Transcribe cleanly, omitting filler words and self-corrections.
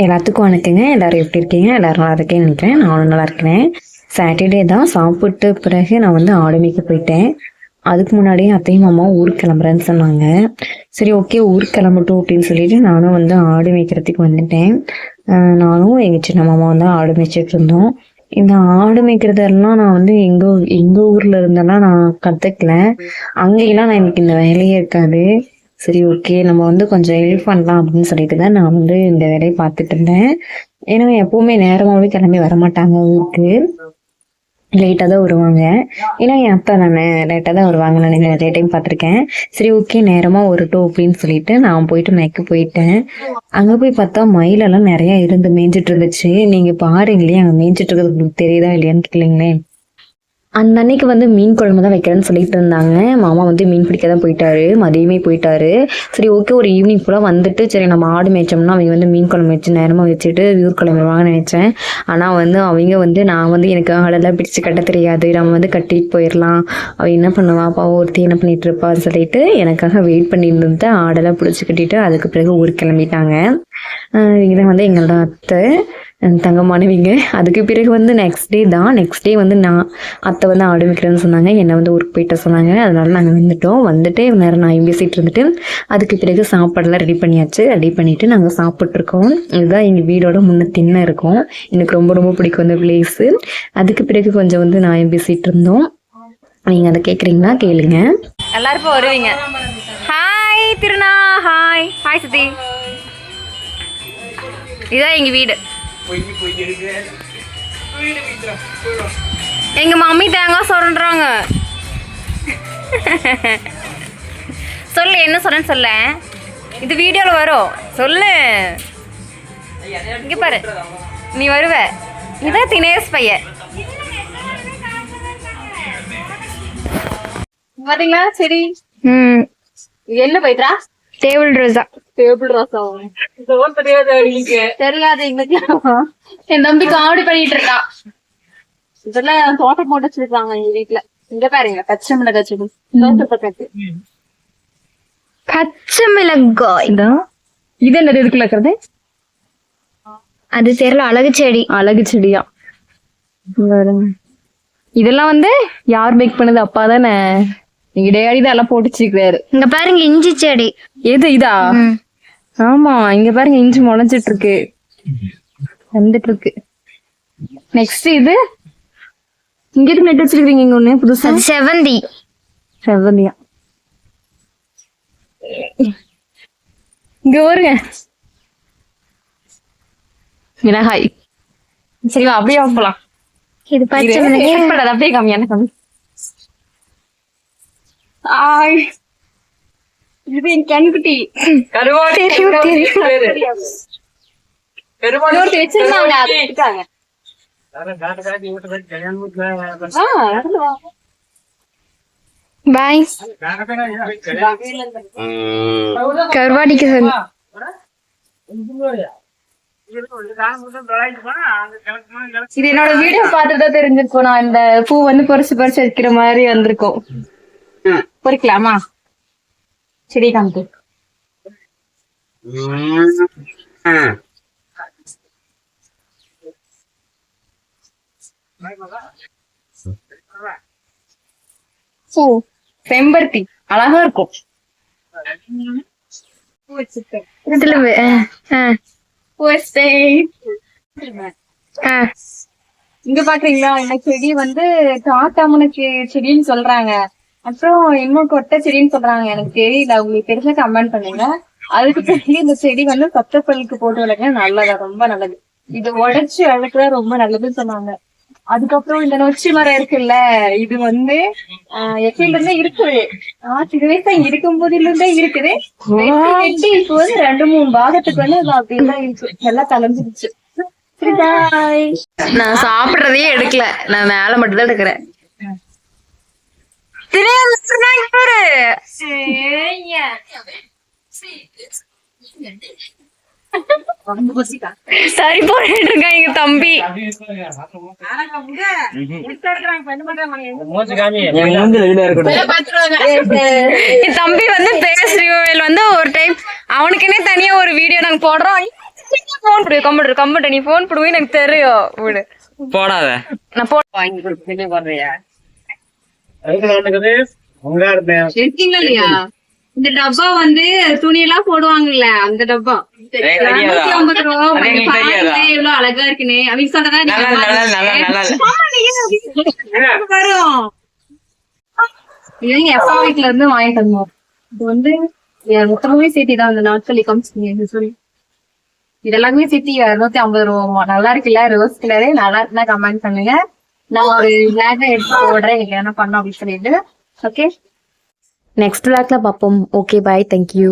எல்லாத்துக்கும் வணக்கங்க. எல்லாரும் எப்படி இருக்கீங்க? எல்லாரும் நல்லா இருக்கேன்னு நினைக்கிறேன். நானும் நல்லா இருக்கிறேன். சாட்டர்டே தான் சாப்பிட்டு பிறகு நான் வந்து ஆடு மேய்க்க போயிட்டேன். அதுக்கு முன்னாடியே அத்தையும் மாமாவும் ஊருக்கு கிளம்புறேன்னு சொன்னாங்க. சரி ஓகே, ஊருக்கு கிளம்பட்டும் அப்படின்னு சொல்லிட்டு நானும் வந்து ஆடு மேய்க்கிறதுக்கு வந்துட்டேன். நானும் எங்கள் சின்ன மாமா வந்து ஆடு மேய்ச்சிட்டு இருந்தோம். இந்த ஆடு மேய்க்கிறதெல்லாம் நான் வந்து எங்கள் ஊரில் இருந்தெல்லாம் நான் கற்றுக்கல. அங்கேயெல்லாம் நான் எனக்கு இந்த வேலையே இருக்காது. சரி ஓகே, நம்ம வந்து கொஞ்சம் ஹெல்ப் பண்ணலாம் அப்படின்னு சொல்லிட்டு தான் நான் வந்து இந்த வேலையை பார்த்துட்டு இருந்தேன். ஏன்னா எப்பவுமே நேரமாகவே கிளம்பி வரமாட்டாங்க ஊருக்கு, லேட்டாக தான் வருவாங்க. ஏன்னா என் அப்பா தானே லேட்டாக தான் வருவாங்க, நான் நிறைய டைம் பார்த்துருக்கேன். சரி ஓகே, நேரமாக வரட்டும் அப்படின்னு சொல்லிட்டு நான் போயிட்டு மேய்க்க போயிட்டேன். அங்கே போய் பார்த்தா மயிலெல்லாம் நிறையா இருந்து மேய்ஞ்சிட்டு இருந்துச்சு. நீங்கள் பாருங்களேன், அங்கே மேய்ஞ்சிட்டு இருக்கிறது உங்களுக்கு தெரியுதா இல்லையான்னு கேட்கலீங்களேன். அந்த அன்னைக்கு வந்து மீன் குழம்பு தான் வைக்கிறேன்னு சொல்லிட்டு இருந்தாங்க. மாமா வந்து மீன் பிடிக்க தான் போயிட்டாரு, மதியமே போயிட்டாரு. சரி ஓகே, ஒரு ஈவினிங் ஃபுல்லாக வந்துட்டு சரி நம்ம ஆடு மேய்ச்சோம்னா அவங்க வந்து மீன் குழம்பு வச்சு நேரமாக வச்சுட்டு ஊர் கிளம்பிடுவாங்கன்னு நினச்சேன். ஆனால் வந்து அவங்க வந்து நான் வந்து எனக்கு ஆடெல்லாம் பிடிச்சி கட்ட தெரியாது, நம்ம வந்து கட்டிட்டு போயிடலாம், அவள் என்ன பண்ணுவா பாவம் ஒருத்தி என்ன பண்ணிட்டு இருப்பான்னு சொல்லிட்டு எனக்காக வெயிட் பண்ணிட்டு ஆடெல்லாம் பிடிச்சி கட்டிட்டு அதுக்கு பிறகு ஊருக்கு கிளம்பிட்டாங்க. இதை வந்து எங்களோட அத்தை தங்கமானவிங்க. அதுக்கு பிறகு வந்து நெக்ஸ்ட் டே வந்து நான் அத்தை வந்து ஆடு வைக்கிறேன்னு சொன்னாங்க, என்னை வந்து ஊருக்கு போயிட்ட சொன்னாங்க. அதனால நாங்கள் வந்துட்டு நேரம் நான் பேசிகிட்டு இருந்துட்டு அதுக்கு பிறகு சாப்பாடெல்லாம் ரெடி பண்ணியாச்சு. ரெடி பண்ணிவிட்டு நாங்கள் சாப்பிட்ருக்கோம். இதுதான் எங்கள் வீடோட முன்ன திண்ணை இருக்கும். எனக்கு ரொம்ப ரொம்ப பிடிக்கும் அந்த பிளேஸு. அதுக்கு பிறகு கொஞ்சம் வந்து நான் பேசிகிட்டு இருந்தோம். நீங்கள் அதை கேட்குறீங்களா? கேளுங்க. எல்லாருக்கும் வருவீங்க. ஹாய் திருநா, ஹாய் ஹாய் சுத்தி. இதுதான் எங்கள் வீடு. எங்க மம்மி தேங்காய் சொல்றாங்க. சொல்லு, என்ன சொல்றேன்னு சொல்ல. இது வீடியோல வரும், சொல்லு. இங்க பாரு, நீ வருவ. இதான் தினேஷ் பையன் பாத்தீங்களா? சரி, என்ன பைத்ரா? டேபிள் ரோஸா தெரியாது எங்களுக்கு. என் தம்பி காமெடி பண்ணிட்டு இருக்கான். இதெல்லாம் தோட்டம் போட்டு வச்சிருக்காங்க எங்க வீட்டுல. இங்க பாருங்க, பச்சை மிளகாய் செடி. பச்சை மிளகாய் இது என்னது இதுக்குள்ள இருக்கிறது? அது தெரியல. அழகு செடியா? இதெல்லாம் வந்து யார் மேக் பண்ணது? அப்பா தானே. எங்க டேடி தான் எல்லாம் போட்டு வச்சிருக்காரு. இங்க பாருங்க, இஞ்சி செடி. எது இதா? ஆமா, இங்க பாருங்க, இஞ்சி முளைஞ்சிட்டு இருக்கு, வந்துட்டு இருக்கு. நெக்ஸ்ட் இது இங்க இருக்கு, நெட் வச்சிருக்கீங்க. இங்க ஒண்ணு புதுசா செவந்தியா? இங்க வருங்க, மிளகாய். சரிவா, அப்படியே போலாம். இது பச்சை மிளகாய். அப்படியே கம்மியான கம்மி. இது என் கண்குட்டி கருவாடு வச்சிருந்தாங்க. பாய். கருவாடிக்கு இது என்னோட வீடியோ பார்த்துதான் தெரிஞ்சிருக்கும். நான் இந்த பூ வந்து பறிச்சு வைக்கிற மாதிரி வந்திருக்கும். பொறிக்கலாமா? செடி காமிட்டு. செம்பருத்தி அழகா இருக்கும். இங்க பாக்குறீங்களா, இந்த செடி வந்து காட்டாமணி செடின்னு சொல்றாங்க. அப்புறம் இன்னும் கொட்டை செடின்னு சொல்றாங்க. எனக்கு தெரியல, உங்களுக்கு தெரிஞ்ச கமெண்ட் பண்ணுங்க. அதுக்கு பிறகு இந்த செடி வந்து பச்சைப்பல்லுக்கு போட்டு வளர்க்க நல்லதா, ரொம்ப நல்லது. இது உடைச்சு வளர்க்கதான் ரொம்ப நல்லதுன்னு சொன்னாங்க. அதுக்கப்புறம் இந்த நொச்சி மரம் இருக்குல்ல, இது வந்து எப்பயில இருந்தே இருக்குது. சிறு வயசா இருக்கும் போதில இருந்தே இருக்குது. இப்போ வந்து 2-3 பாகத்துக்கு வந்து அப்படின்தான் இருக்கு, எல்லாம் கலந்துருச்சு. நான் சாப்பிடுறதையே எடுக்கல, நான் மேல மட்டும் தான் எடுக்கிறேன். சரி போட்டு இருக்கான் எங்க தம்பி. என் தம்பி வந்து பேசுறீங்க வந்து ஒரு டைம் அவனுக்குன்னே தனியா ஒரு வீடியோ நாங்க போடுறோம். போன் போடு கம்ப்யூட்டர் நீ போன் போடுவோம் எனக்கு தெரியும் விடு போடாத. நான் போ இருக்கீங்களா இல்லையா? இந்த டப்பா வந்து துணி எல்லாம் போடுவாங்கல்ல அந்த டப்பா. 250 ரூபா. எவ்வளவு அழகா இருக்குன்னு அவங்க சொன்னதா வரும். இவங்க எப்பா வீட்டுல இருந்து வாங்கிட்டு வந்தோம். இது வந்து மொத்தமாவே சேர்த்தி தான் அந்த நாட்கள் காமிச்சிங்க சொல்லி இதெல்லாமே சேர்த்தி 250 ரூபா. நல்லா இருக்குல்ல? ரோஸ் கலரே நல்லா இருந்தா கமெண்ட் பண்ணுங்க. நான் ஒரு பிளாக் எடுத்து போடுறேன் என்ன பண்ணோம் அப்படின்னு சொல்லிட்டு. ஓகே நெக்ஸ்ட் விளாக்ல பார்ப்போம். Okay bye, thank you.